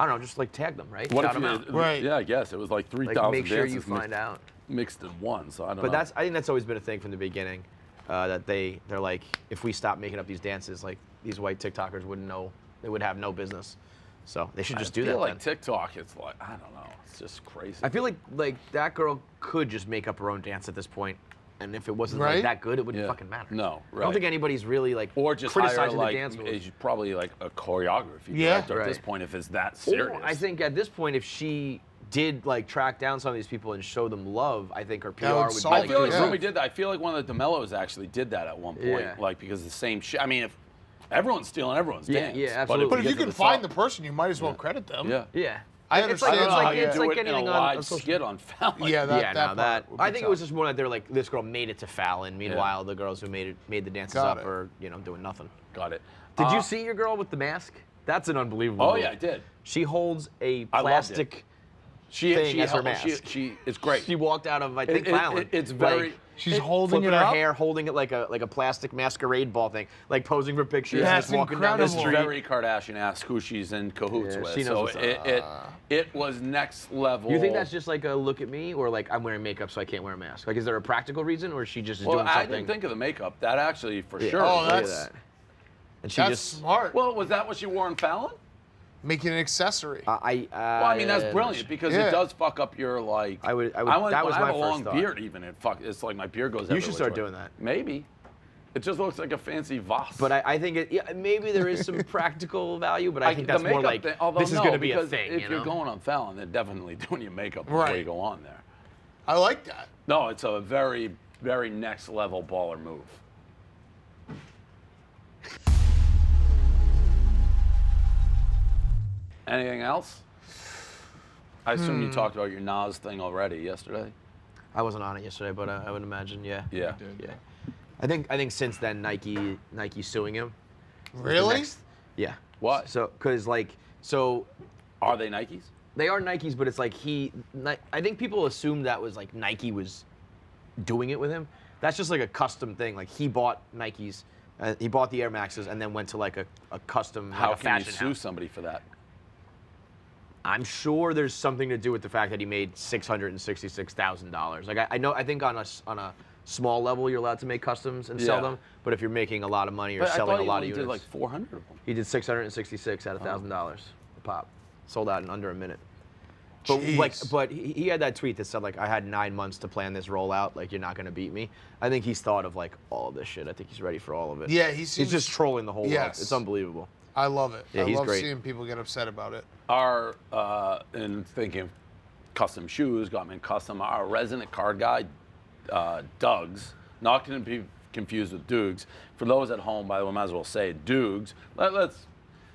Speaker 1: I don't know, just like tag them, right?
Speaker 2: What
Speaker 1: Shout
Speaker 2: if
Speaker 1: them
Speaker 2: you,
Speaker 1: out.
Speaker 4: Right.
Speaker 2: Yeah, I guess it was like 3,000
Speaker 1: Like, make sure you
Speaker 2: dances
Speaker 1: find out.
Speaker 2: mixed in one. So I don't know.
Speaker 1: But I think that's always been a thing from the beginning, that they're like, if we stop making up these dances, like these white TikTokers wouldn't know, they would have no business. So they should just do
Speaker 2: I feel
Speaker 1: that.
Speaker 2: like
Speaker 1: then.
Speaker 2: TikTok, it's like, I don't know, it's just crazy.
Speaker 1: I feel like that girl could just make up her own dance at this point, and if it wasn't like
Speaker 4: Right?
Speaker 1: that good, it wouldn't
Speaker 2: Yeah.
Speaker 1: fucking matter.
Speaker 2: No,
Speaker 1: I don't
Speaker 2: right.
Speaker 1: think anybody's really like
Speaker 2: Or just hire
Speaker 1: criticizing
Speaker 2: like
Speaker 1: the dance moves.
Speaker 2: probably like a choreography
Speaker 4: Yeah.
Speaker 2: director at this
Speaker 1: Right.
Speaker 2: point if it's that
Speaker 1: Or
Speaker 2: serious.
Speaker 1: I think at this point, if she did like track down some of these people and show them love, I think her PR
Speaker 4: That would
Speaker 1: would be
Speaker 4: solve
Speaker 2: I
Speaker 1: like,
Speaker 2: feel like
Speaker 4: Yeah.
Speaker 2: somebody did that. I feel like one of the DeMellos actually did that at one point,
Speaker 1: Yeah.
Speaker 2: like because the same shit. I mean, if everyone's stealing everyone's
Speaker 1: Yeah,
Speaker 2: dance,
Speaker 1: yeah,
Speaker 2: But
Speaker 1: absolutely.
Speaker 4: But if
Speaker 2: get
Speaker 4: you
Speaker 2: to
Speaker 4: can find the
Speaker 2: top-
Speaker 4: person, you might as well credit them.
Speaker 2: yeah.
Speaker 1: yeah.
Speaker 4: I
Speaker 1: It's
Speaker 4: understand
Speaker 2: I don't know
Speaker 4: how
Speaker 2: how
Speaker 4: you
Speaker 2: you
Speaker 1: it's
Speaker 2: do
Speaker 1: like
Speaker 2: it in a
Speaker 1: anything on
Speaker 2: live
Speaker 1: social
Speaker 2: skit on Fallon.
Speaker 4: Yeah,
Speaker 1: yeah,
Speaker 4: that
Speaker 1: that.
Speaker 4: part would be
Speaker 1: I think it was
Speaker 4: tough.
Speaker 1: just more that they're like, this girl made it to Fallon. Meanwhile, the girls who made the dances
Speaker 4: Got
Speaker 1: up
Speaker 4: it.
Speaker 1: are doing nothing.
Speaker 2: Got it.
Speaker 1: Did you see your girl with the mask? That's an unbelievable.
Speaker 2: Oh
Speaker 1: move.
Speaker 2: yeah, I did.
Speaker 1: She holds a
Speaker 2: I loved it.
Speaker 1: plastic
Speaker 2: She
Speaker 1: as her
Speaker 2: held-
Speaker 1: mask.
Speaker 2: She it's great.
Speaker 1: She walked out of I think Fallon.
Speaker 2: It's very.
Speaker 1: like,
Speaker 4: She's holding
Speaker 1: flipping
Speaker 4: it
Speaker 1: her
Speaker 4: up.
Speaker 1: hair, holding it like a plastic masquerade ball thing, like posing for pictures,
Speaker 2: Yeah,
Speaker 1: and
Speaker 4: that's
Speaker 1: just walking down the
Speaker 2: It's
Speaker 4: incredible.
Speaker 1: street.
Speaker 2: very Kardashian-esque who she's in cahoots
Speaker 1: Yeah,
Speaker 2: with.
Speaker 1: she knows
Speaker 2: So
Speaker 1: what's
Speaker 2: it was next level.
Speaker 1: You think that's just like a look at me, or like I'm wearing makeup so I can't wear a mask? Like, is there a practical reason, or is she just is
Speaker 2: Well,
Speaker 1: doing
Speaker 2: I
Speaker 1: something?
Speaker 2: didn't think of the makeup. That actually, for
Speaker 1: Yeah.
Speaker 2: sure.
Speaker 4: Oh,
Speaker 1: Look at
Speaker 4: that's
Speaker 1: that. And she
Speaker 4: that's
Speaker 1: just.
Speaker 4: smart.
Speaker 2: Well, was that what she wore in Fallon?
Speaker 4: Making an accessory.
Speaker 2: Well, I mean that's brilliant because
Speaker 4: Yeah.
Speaker 2: it does fuck up your like.
Speaker 1: I would-
Speaker 2: when
Speaker 1: that was
Speaker 2: I
Speaker 1: my
Speaker 2: have a
Speaker 1: first
Speaker 2: long
Speaker 1: thought.
Speaker 2: beard, even it's like my beard goes.
Speaker 1: You
Speaker 2: every
Speaker 1: should
Speaker 2: which
Speaker 1: start
Speaker 2: way.
Speaker 1: doing that.
Speaker 2: Maybe. It just looks like a fancy vase.
Speaker 1: But I think maybe there is some practical value, but I think that's
Speaker 2: the
Speaker 1: more
Speaker 2: makeup
Speaker 1: like
Speaker 2: thing, although
Speaker 1: this is
Speaker 2: no,
Speaker 1: going to be a
Speaker 2: because
Speaker 1: thing.
Speaker 2: If
Speaker 1: you
Speaker 2: you're
Speaker 1: know?
Speaker 2: going on Fallon, they're definitely doing your makeup before you
Speaker 4: Right.
Speaker 2: go on there.
Speaker 4: I like that.
Speaker 2: No, it's a very, very next level baller move. Anything else? I assume you talked about your Nas thing already yesterday.
Speaker 1: I wasn't on it yesterday, but I would imagine, yeah.
Speaker 2: Yeah.
Speaker 1: Yeah. I think since then Nike suing him. was the
Speaker 4: Really?
Speaker 1: next- yeah.
Speaker 2: Why?
Speaker 1: So
Speaker 2: Are they Nikes?
Speaker 1: they are Nikes, but it's like I think people assumed that was like Nike was doing it with him. That's just like a custom thing. Like he bought Nikes, he bought the Air Maxes, and then went to like a custom
Speaker 2: How
Speaker 1: like a
Speaker 2: can you
Speaker 1: fashion
Speaker 2: sue
Speaker 1: house.
Speaker 2: somebody for that?
Speaker 1: I'm sure there's something to do with the fact that he made $666,000. Like I think on a small level you're allowed to make customs and sell
Speaker 2: Yeah.
Speaker 1: them, but if you're making a lot of money or
Speaker 2: But I
Speaker 1: selling
Speaker 2: thought
Speaker 1: a lot of
Speaker 2: he
Speaker 1: units,
Speaker 2: did like 400 of them.
Speaker 1: he did 666 at $1,000 a pop, sold out in under a minute. But
Speaker 4: Jeez.
Speaker 1: but he had that tweet that said like I had 9 months to plan this rollout. Like you're not gonna beat me. I think he's thought of like all of this shit. I think he's ready for all of it.
Speaker 4: Yeah,
Speaker 1: he's
Speaker 4: seems-
Speaker 1: just trolling the whole world.
Speaker 4: Yes.
Speaker 1: It's unbelievable.
Speaker 4: I love it.
Speaker 1: Yeah,
Speaker 4: I
Speaker 1: he's
Speaker 4: love
Speaker 1: great.
Speaker 4: seeing people get upset about it.
Speaker 2: Our, and thinking of custom shoes, got me in custom, our resident card guy, Doogs, not going to be confused with Doogs. For those at home, by the way, I might as well say Doogs. Let's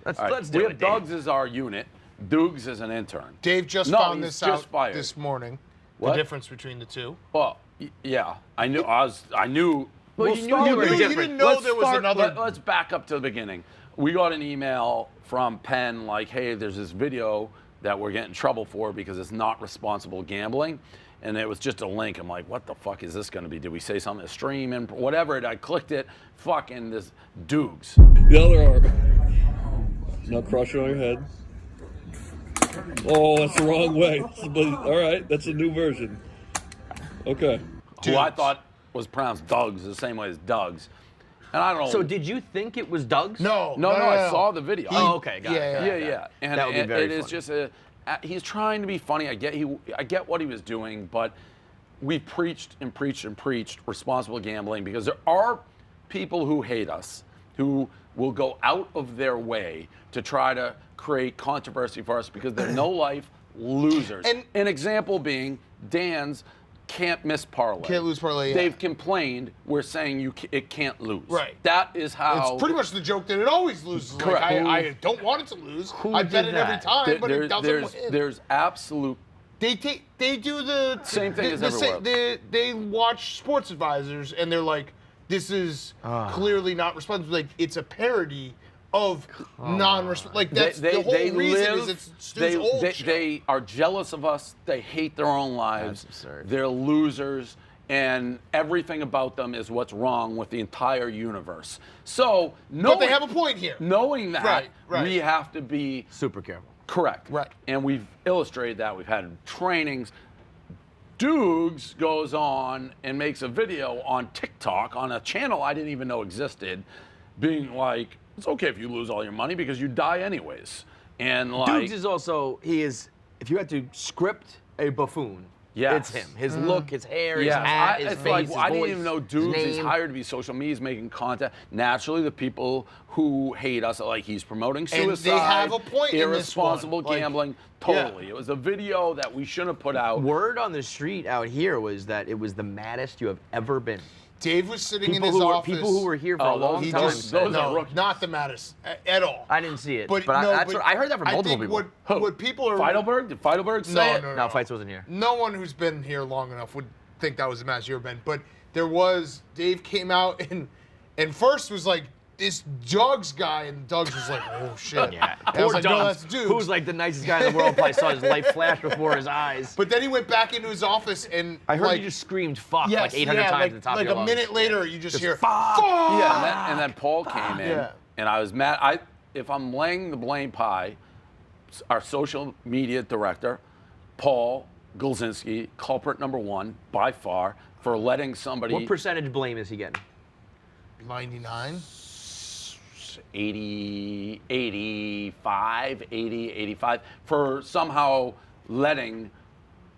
Speaker 2: all right,
Speaker 1: let's do
Speaker 2: we
Speaker 1: it,
Speaker 2: have
Speaker 1: Dave.
Speaker 2: Doogs as our unit. Doogs is an intern.
Speaker 4: Dave just
Speaker 2: No,
Speaker 4: found
Speaker 2: he's
Speaker 4: this
Speaker 2: just
Speaker 4: out
Speaker 2: fired.
Speaker 4: this morning.
Speaker 2: What?
Speaker 4: The difference between the two.
Speaker 2: Well, yeah, I knew. I knew.
Speaker 1: Well,
Speaker 2: we'll
Speaker 1: you knew
Speaker 2: start
Speaker 1: you were
Speaker 2: with-
Speaker 1: different.
Speaker 4: You didn't know
Speaker 2: Let's
Speaker 4: there was
Speaker 2: start-
Speaker 4: another.
Speaker 2: Let's back up to the beginning. We got an email from Penn like, hey, there's this video that we're getting in trouble for because it's not responsible gambling. And it was just a link. I'm like, what the fuck is this going to be? Did we say something to stream and whatever? I clicked it. Fucking this Doogs.
Speaker 9: The other arm. Now crush it on your head. Oh, that's the wrong way. All right, that's a new version. Okay.
Speaker 2: Who I
Speaker 4: Doogs.
Speaker 2: thought was pronounced Duggs the same way as Doug's. And I don't know.
Speaker 1: So did you think it was Doug's?
Speaker 4: No,
Speaker 2: No, I saw the video.
Speaker 1: Oh, okay, got it.
Speaker 4: Yeah,
Speaker 1: got it,
Speaker 2: Yeah.
Speaker 1: got it.
Speaker 2: And
Speaker 1: That would be very
Speaker 2: it is
Speaker 1: funny.
Speaker 2: just he's trying to be funny. I get what he was doing, but we preached and preached and preached responsible gambling because there are people who hate us who will go out of their way to try to create controversy for us because they're no life losers.
Speaker 4: And-
Speaker 2: an example being Dan's can't miss parlay.
Speaker 4: Can't lose parlay, yeah.
Speaker 2: They've complained. We're saying it can't lose.
Speaker 4: Right.
Speaker 2: That is how.
Speaker 4: It's pretty much the joke that it always loses. Like,
Speaker 2: Correct.
Speaker 4: I don't want it to lose. I bet
Speaker 1: did
Speaker 4: it every
Speaker 1: that?
Speaker 4: time, but it doesn't win.
Speaker 2: There's absolute.
Speaker 4: They do the
Speaker 2: Same thing as everywhere.
Speaker 4: They watch Sports Advisors and they're like, this is clearly not responsible. Like it's a parody of non-responsible. Like that's the whole reason is it's Stu's old show.
Speaker 2: They are jealous of us. They hate their own lives.
Speaker 1: That's absurd.
Speaker 2: They're losers, and everything about them is what's wrong with the entire universe. So,
Speaker 4: But they have a point here.
Speaker 2: knowing that,
Speaker 4: Right.
Speaker 2: we have to be
Speaker 1: Super careful.
Speaker 2: Correct.
Speaker 4: Right.
Speaker 2: And we've illustrated that. We've had trainings. Doogs goes on and makes a video on TikTok on a channel I didn't even know existed, being like, it's okay if you lose all your money because you die anyways. And like,
Speaker 1: Doogs is also, if you had to script a buffoon,
Speaker 2: yes.
Speaker 1: it's him. His look, his hair, his
Speaker 2: yes.
Speaker 1: hat, his
Speaker 2: it's
Speaker 1: face,
Speaker 2: like,
Speaker 1: his
Speaker 2: I
Speaker 1: voice,
Speaker 2: didn't even know Doogs
Speaker 1: his
Speaker 2: is
Speaker 1: name.
Speaker 2: hired to be social media, he's making content. Naturally, the people who hate us, like he's promoting suicide,
Speaker 4: And they have a point in this
Speaker 2: irresponsible
Speaker 4: one. Like,
Speaker 2: gambling. Totally. It was a video that we shouldn't have put out.
Speaker 1: Word on the street out here was that it was the maddest you have ever been.
Speaker 4: Dave was sitting
Speaker 1: People
Speaker 4: in his
Speaker 1: who
Speaker 4: office.
Speaker 1: people who were here for a long
Speaker 4: he
Speaker 1: time.
Speaker 4: just
Speaker 1: said-
Speaker 4: no, not the maddest at all.
Speaker 1: I didn't see it,
Speaker 4: But
Speaker 1: but,
Speaker 4: no,
Speaker 1: that's
Speaker 4: but
Speaker 1: what, I heard that from
Speaker 4: I
Speaker 1: multiple
Speaker 4: think
Speaker 1: people.
Speaker 4: what people are
Speaker 2: Feidelberg? Did Feidelberg say it?
Speaker 1: No, Fights wasn't here.
Speaker 4: No one who's been here long enough would think that was the match you've ever been. But there was, Dave came out and first was like, this Doogs guy, and Doogs was like, oh shit.
Speaker 1: Yeah,
Speaker 4: And I was
Speaker 1: poor
Speaker 4: like, no,
Speaker 1: Doogs,
Speaker 4: that's Doogs.
Speaker 1: who's like the nicest guy in the world, probably saw his life flash before his eyes.
Speaker 4: But then he went back into his office and
Speaker 1: I heard
Speaker 4: like,
Speaker 1: you just screamed "fuck"
Speaker 4: yes,
Speaker 1: like 800
Speaker 4: yeah,
Speaker 1: times
Speaker 4: like,
Speaker 1: at the top
Speaker 4: like
Speaker 1: of your
Speaker 4: a
Speaker 1: lungs.
Speaker 4: minute later, you just hear
Speaker 1: fuck.
Speaker 2: Yeah, and then Paul came in,
Speaker 4: Yeah.
Speaker 2: and I was mad. If I'm laying the blame pie, our social media director, Paul Gulzinski, culprit number one by far for letting somebody.
Speaker 1: What percentage blame is he getting?
Speaker 4: 99.
Speaker 2: 80, 85, 80, 85 for somehow letting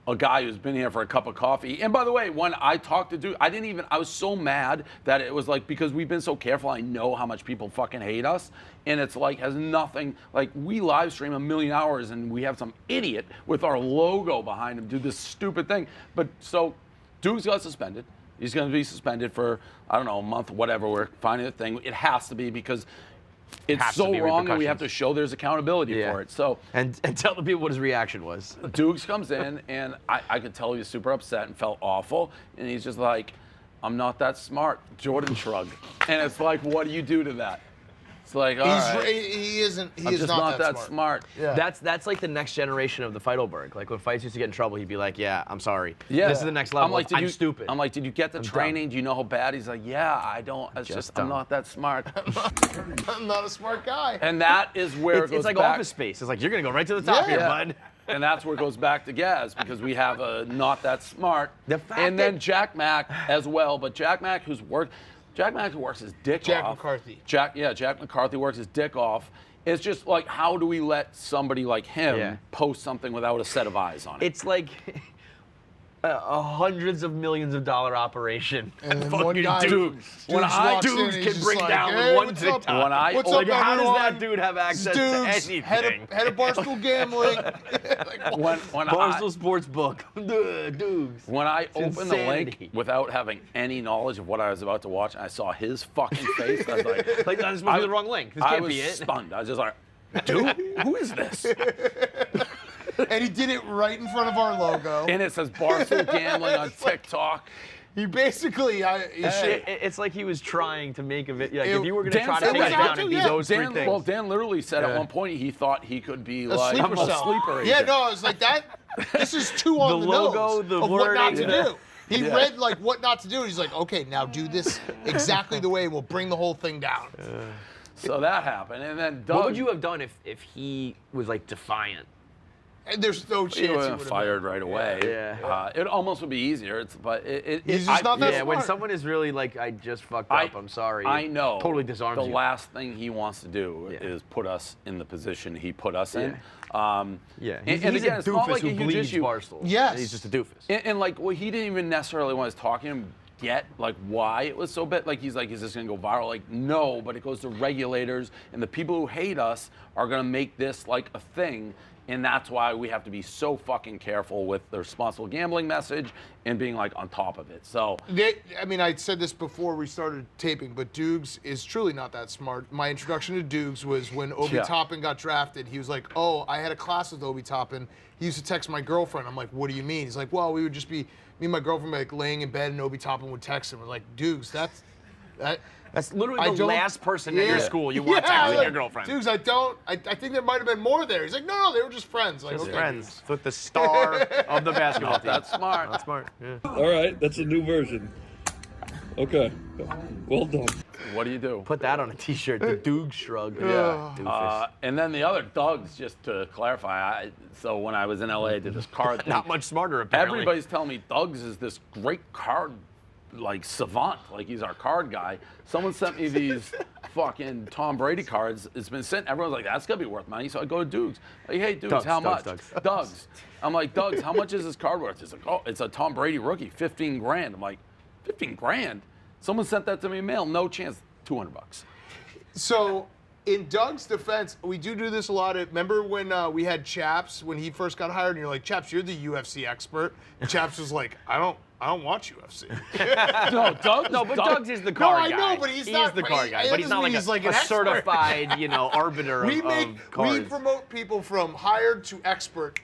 Speaker 2: a guy who's been here for a cup of coffee. And by the way, when I talked to Duke, I was so mad that it was like, because we've been so careful, I know how much people fucking hate us. And it's like, has nothing, like we live stream 1 million hours and we have some idiot with our logo behind him do this stupid thing. But so Duke's got suspended. He's going to be suspended for, I don't know, a month, whatever. We're finding a thing. It has to be because it's so wrong and we have to show there's accountability for it. So
Speaker 1: and tell the people what his reaction was.
Speaker 2: Doogs comes in and I could tell he was super upset and felt awful. And he's just like, I'm not that smart. Jordan shrug. And it's like, what do you do to that? It's like, all right.
Speaker 4: He isn't. He
Speaker 2: I'm
Speaker 4: is
Speaker 2: just
Speaker 4: not
Speaker 2: that smart.
Speaker 4: Yeah.
Speaker 1: That's like the next generation of the Feidelberg. Like when Fights used to get in trouble, he'd be like, "Yeah, I'm sorry.
Speaker 2: Yeah.
Speaker 1: This is the next level.
Speaker 2: I'm like,
Speaker 1: I'm stupid.
Speaker 2: I'm like, did you get the
Speaker 1: I'm
Speaker 2: training?
Speaker 1: dumb.
Speaker 2: Do you know how bad? He's like, yeah, I don't. It's just I'm not that smart.
Speaker 4: I'm not a smart guy.
Speaker 2: And that is where it goes
Speaker 1: it's like
Speaker 2: back.
Speaker 1: Office Space. It's like you're gonna go right to the top here, bud.
Speaker 2: And that's where it goes back to Gaz because we have a not that smart.
Speaker 1: The fact
Speaker 2: And then
Speaker 1: that-
Speaker 2: Jack Mack as well, but Jack Mack Jack Mack works his dick
Speaker 4: Jack
Speaker 2: off.
Speaker 4: McCarthy.
Speaker 2: Jack McCarthy works his dick off. It's just like, how do we let somebody like him post something without a set of eyes on it?
Speaker 1: It's like a hundreds of millions of dollar operation.
Speaker 4: And then
Speaker 1: Fucking
Speaker 4: one guy
Speaker 1: Doogs.
Speaker 2: When I-
Speaker 1: Doogs
Speaker 4: he's
Speaker 1: can
Speaker 4: just
Speaker 1: bring
Speaker 4: like,
Speaker 1: down
Speaker 4: hey,
Speaker 1: one
Speaker 4: what's up?
Speaker 1: TikTok.
Speaker 2: When I-
Speaker 4: What's
Speaker 1: Like,
Speaker 4: up,
Speaker 1: how does
Speaker 4: everyone?
Speaker 1: that dude have access to
Speaker 4: Doogs,
Speaker 1: anything?
Speaker 4: head of Barstool Gambling. Like,
Speaker 2: when
Speaker 1: Barstool Sports book. Doogs.
Speaker 2: When I opened the
Speaker 1: insanity.
Speaker 2: link without having any knowledge of what I was about to watch, and I saw his fucking face, I was like,
Speaker 1: Like, that's supposed to be the wrong link. This
Speaker 2: I
Speaker 1: can't
Speaker 2: was
Speaker 1: be it.
Speaker 2: stunned. I was just like, dude, who is this?
Speaker 4: and he did it right in front of our logo.
Speaker 2: And it says Barstool Gambling on TikTok.
Speaker 4: He basically,
Speaker 1: It's like he was trying to make a video. Like, if you were going to
Speaker 2: Dan
Speaker 1: try to
Speaker 2: said
Speaker 1: take
Speaker 2: that
Speaker 1: it down and do
Speaker 4: yeah.
Speaker 1: those three
Speaker 2: Dan,
Speaker 1: things.
Speaker 2: well, Dan literally said at one point he thought he could be like
Speaker 4: sleeper
Speaker 2: a
Speaker 4: cell.
Speaker 2: sleeper
Speaker 4: Yeah,
Speaker 2: agent.
Speaker 4: no, I was like that. This is too on
Speaker 1: The
Speaker 4: the,
Speaker 1: logo,
Speaker 4: nose
Speaker 1: the
Speaker 4: of what not
Speaker 1: wording.
Speaker 4: to do. He read like what not to do. He's like, okay, now do this exactly the way. We'll bring the whole thing down.
Speaker 2: So that happened, and then Doug.
Speaker 1: What would you have done if he was like defiant?
Speaker 4: And there's no chance
Speaker 2: He
Speaker 4: he
Speaker 2: would
Speaker 4: would
Speaker 2: have
Speaker 4: have
Speaker 2: fired right away.
Speaker 1: Yeah.
Speaker 2: It almost would be easier.
Speaker 4: He's just not that
Speaker 1: Yeah, when
Speaker 4: smart.
Speaker 1: someone is really like, I just fucked up, I'm sorry.
Speaker 2: I know.
Speaker 1: Totally disarms
Speaker 2: the
Speaker 1: you.
Speaker 2: last thing he wants to do is put us in the position he put us in. And
Speaker 1: He's
Speaker 2: again,
Speaker 1: a
Speaker 2: it's not
Speaker 1: doofus
Speaker 2: like a
Speaker 1: who
Speaker 2: huge
Speaker 1: bleeds
Speaker 2: issue.
Speaker 1: Barstool.
Speaker 4: Yes.
Speaker 1: He's just a doofus.
Speaker 2: And like, well, he didn't even necessarily want us talking to him get like why it was so bad. Like he's like, is this gonna go viral? Like, no, but it goes to regulators and the people who hate us are gonna make this like a thing. And that's why we have to be so fucking careful with the responsible gambling message and being like on top of it. So
Speaker 4: I mean, I said this before we started taping, but Doogs is truly not that smart. My introduction to Doogs was when Obi Toppin got drafted. He was like, oh, I had a class with Obi Toppin. He used to text my girlfriend. I'm like, what do you mean? He's like, well, we would just be, me and my girlfriend like laying in bed and Obi Toppin would text him. We're like, Doogs,
Speaker 1: That's literally the last person at your school you want
Speaker 4: yeah,
Speaker 1: texting
Speaker 4: like,
Speaker 1: your girlfriend.
Speaker 4: Doogs, I think there might have been more there. He's like, no, they were just friends. Like,
Speaker 1: Just
Speaker 4: okay,
Speaker 1: friends with the star of the basketball team.
Speaker 2: that's smart.
Speaker 1: That's smart. Yeah.
Speaker 9: All right, that's a new version. Okay, well done.
Speaker 2: what do you do?
Speaker 1: Put that on a T-shirt. The Doogs shrug.
Speaker 2: Yeah.
Speaker 1: Doofus.
Speaker 2: And then the other Doogs, just to clarify, so when I was in LA, I did this card thing.
Speaker 1: Not much smarter, apparently.
Speaker 2: Everybody's telling me Doogs is this great card, like savant, like he's our card guy. Someone sent me these fucking Tom Brady cards. It's been sent. Everyone's like, that's gonna be worth money. So I go to Doogs. Like, hey, Doogs, how much? Doogs. I'm like, Doogs, how much is this card worth? He's like, oh, it's a Tom Brady rookie, 15 grand. I'm like, 15 grand? Someone sent that to me in mail. No chance. $200.
Speaker 4: So, in Doug's defense, we do this a lot. Remember when we had Chaps when he first got hired, and you're like, Chaps, you're the UFC expert. And Chaps was like, I don't watch UFC.
Speaker 2: No, Doug.
Speaker 1: No, but Doug's is the card guy.
Speaker 4: No, I know, but he's not
Speaker 1: the card guy. But he's not like
Speaker 4: an
Speaker 1: a certified, arbiter of cards.
Speaker 4: We promote people from hired to expert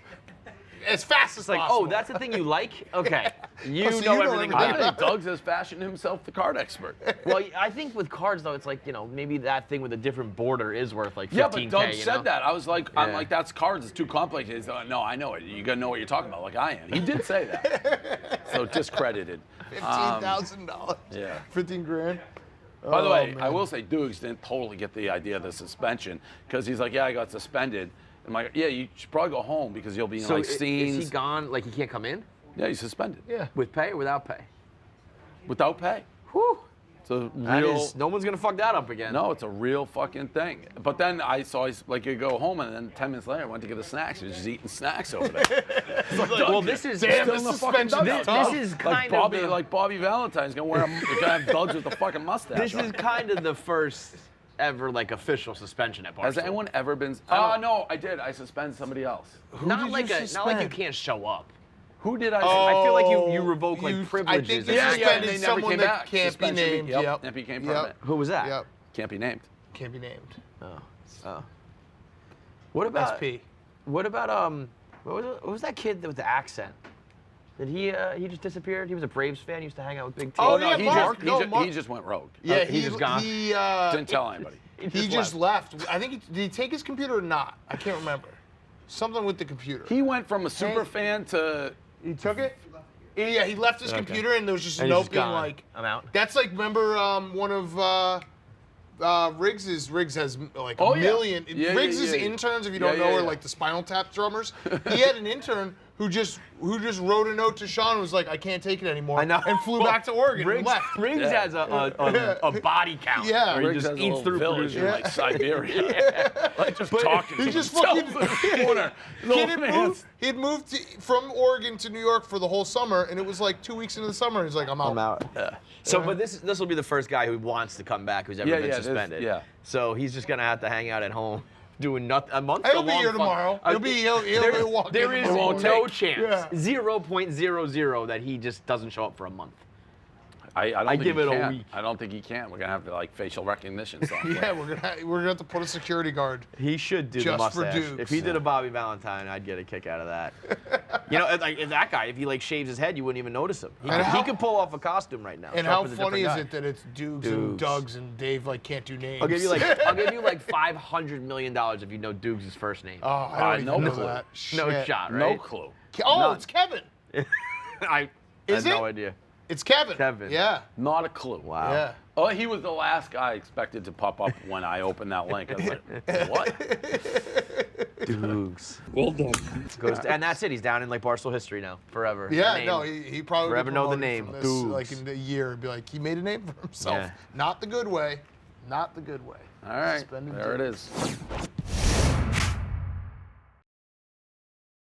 Speaker 4: as fast as
Speaker 1: like,
Speaker 4: possible.
Speaker 1: oh, that's the thing you like? Okay. You
Speaker 4: so
Speaker 1: know everything
Speaker 2: I
Speaker 1: about it.
Speaker 2: think Doug's has fashioned himself the card expert.
Speaker 1: Well, I think with cards, though, it's like, maybe that thing with a different border is worth like $15K.
Speaker 2: Yeah, but Doug said that. I was like, I'm
Speaker 1: Yeah.
Speaker 2: like, that's cards. It's too complicated. He's like, no, I know it. You gotta know what you're talking about, like I am. He did say that. So discredited.
Speaker 4: $15,000.
Speaker 2: Yeah.
Speaker 4: 15 grand.
Speaker 2: By the way,
Speaker 4: man.
Speaker 2: I will say Doogs didn't totally get the idea of the suspension because he's like, yeah, I got suspended. I'm like, yeah, you should probably go home because you'll be in
Speaker 1: So
Speaker 2: like scenes.
Speaker 1: is he gone? Like he can't come in?
Speaker 2: Yeah, he's suspended.
Speaker 4: Yeah.
Speaker 1: With pay or without pay?
Speaker 2: Without pay.
Speaker 1: Whew.
Speaker 2: It's a
Speaker 1: That
Speaker 2: real.
Speaker 1: is, no one's going to fuck that up again.
Speaker 2: No, it's a real fucking thing. But then I saw, like, you go home, and then 10 minutes later, I went to get a snack. She was just eating snacks over there. It's like,
Speaker 1: Well, this is
Speaker 4: Damn,
Speaker 2: still
Speaker 4: this
Speaker 2: in the fucking
Speaker 4: suspension.
Speaker 2: dugout.
Speaker 1: This is
Speaker 2: like
Speaker 1: kind
Speaker 2: Bobby,
Speaker 1: of the,
Speaker 2: like Bobby Valentine's gonna wear gonna have Doug's with the fucking mustache.
Speaker 1: this
Speaker 2: on.
Speaker 1: is kind of the first ever like official suspension at Barstool.
Speaker 2: Has anyone ever been? Oh no, I did. I suspended somebody else.
Speaker 1: Not like you can't show up.
Speaker 2: Who did I?
Speaker 1: I feel like you revoke like privileges.
Speaker 4: think
Speaker 1: or
Speaker 4: you
Speaker 1: something.
Speaker 4: suspended
Speaker 2: and they never
Speaker 4: someone
Speaker 2: came
Speaker 4: that
Speaker 2: back.
Speaker 4: can't be
Speaker 2: Suspension,
Speaker 4: named.
Speaker 2: Yep,
Speaker 4: Yep.
Speaker 2: that became
Speaker 4: Yep.
Speaker 2: permanent.
Speaker 1: Who was that?
Speaker 4: Yep.
Speaker 2: Can't be named.
Speaker 4: Can't be named.
Speaker 1: Oh. What about
Speaker 4: SP.
Speaker 1: What about what was that kid with the accent? Did he just disappeared? He was a Braves fan. He used to hang out with Big T.
Speaker 4: Oh,
Speaker 2: no,
Speaker 4: yeah,
Speaker 2: he,
Speaker 4: Mark.
Speaker 2: just,
Speaker 4: No,
Speaker 2: he, just,
Speaker 4: Mark.
Speaker 2: he just went rogue.
Speaker 4: Yeah,
Speaker 1: he just gone.
Speaker 2: Didn't tell anybody.
Speaker 4: He just left. I think did he take his computer or not? I can't remember. Something with the computer.
Speaker 2: He went from a super fan to.
Speaker 4: He took it? Yeah, he left his computer and there was just a
Speaker 1: And he's
Speaker 4: note
Speaker 1: just
Speaker 4: being
Speaker 1: gone.
Speaker 4: like,
Speaker 1: I'm out.
Speaker 4: That's like, remember one of Riggs has like
Speaker 2: Oh,
Speaker 4: a
Speaker 2: yeah.
Speaker 4: million.
Speaker 2: Yeah,
Speaker 4: Riggs'
Speaker 2: yeah, yeah.
Speaker 4: interns, if you don't
Speaker 2: Yeah,
Speaker 4: know,
Speaker 2: yeah,
Speaker 4: are
Speaker 2: yeah.
Speaker 4: like the Spinal Tap drummers. He had an intern who just wrote a note to Sean and was like, I can't take it anymore.
Speaker 1: I know.
Speaker 4: And flew back to Oregon and left.
Speaker 1: Riggs has a body count.
Speaker 4: Yeah.
Speaker 1: Where he
Speaker 2: Riggs
Speaker 1: just
Speaker 2: has a
Speaker 1: eats
Speaker 2: little
Speaker 1: through
Speaker 2: village
Speaker 1: producers.
Speaker 2: in like Siberia. Like just talking.
Speaker 4: He
Speaker 2: to
Speaker 4: just
Speaker 2: himself
Speaker 4: fucking
Speaker 2: in the corner.
Speaker 4: He had moved from Oregon to New York for the whole summer, and it was like 2 weeks into the summer. He's like, I'm out.
Speaker 1: I'm out. So, but this will be the first guy who wants to come back who's ever
Speaker 2: Yeah,
Speaker 1: been
Speaker 2: yeah, this-
Speaker 1: suspended.
Speaker 2: yeah.
Speaker 1: So he's just gonna have to hang out at home doing nothing. A month.
Speaker 4: He'll be here tomorrow. He'll walk
Speaker 1: There
Speaker 4: in
Speaker 1: is
Speaker 4: tomorrow.
Speaker 1: no chance.
Speaker 4: Yeah.
Speaker 1: 0.00 that he just doesn't show up for a month.
Speaker 2: I don't
Speaker 1: I
Speaker 2: think
Speaker 1: give
Speaker 2: he
Speaker 1: it a
Speaker 2: can.
Speaker 1: week.
Speaker 2: I don't think he can. We're gonna have to like facial recognition stuff.
Speaker 4: Yeah, we're gonna have to put a security guard.
Speaker 1: He should do
Speaker 4: Just
Speaker 1: the
Speaker 4: for
Speaker 1: mustache.
Speaker 4: Dukes.
Speaker 1: If he did a Bobby Valentine, I'd get a kick out of that. Like if that guy, if he like shaves his head, you wouldn't even notice him. He could pull off a costume right now.
Speaker 4: And
Speaker 1: show up
Speaker 4: how
Speaker 1: as a
Speaker 4: funny is
Speaker 1: different
Speaker 4: it that it's Doogs
Speaker 1: Doogs.
Speaker 4: and Dougs and Dave like can't do names?
Speaker 1: guy. I'll give you like $500 million if you know Doogs' first name.
Speaker 4: Oh, I don't
Speaker 2: no
Speaker 4: even know
Speaker 2: clue.
Speaker 4: that.
Speaker 1: No
Speaker 4: Shit.
Speaker 1: shot,
Speaker 2: No
Speaker 1: right?
Speaker 2: clue.
Speaker 4: Oh,
Speaker 1: None.
Speaker 4: it's Kevin.
Speaker 1: I
Speaker 4: Is
Speaker 1: had
Speaker 4: it?
Speaker 1: no idea.
Speaker 4: It's Kevin.
Speaker 1: Kevin.
Speaker 4: Yeah.
Speaker 2: Not a clue.
Speaker 1: Wow.
Speaker 4: Yeah.
Speaker 2: Oh, he was the last guy expected to pop up when I opened that link. I was like, what?
Speaker 1: Doogs.
Speaker 9: Well done.
Speaker 1: And that's it. He's down in like Barstool history now, forever.
Speaker 4: Yeah,
Speaker 1: The name.
Speaker 4: no, he probably would
Speaker 1: Forever
Speaker 4: get
Speaker 1: know the
Speaker 4: promoted
Speaker 1: name,
Speaker 4: from this,
Speaker 1: Doogs.
Speaker 4: like in a year, and be like, he made a name for himself.
Speaker 1: Yeah.
Speaker 4: Not the good way. Not the good way.
Speaker 2: All right,
Speaker 4: Suspended
Speaker 2: there it
Speaker 4: Doogs.
Speaker 2: is.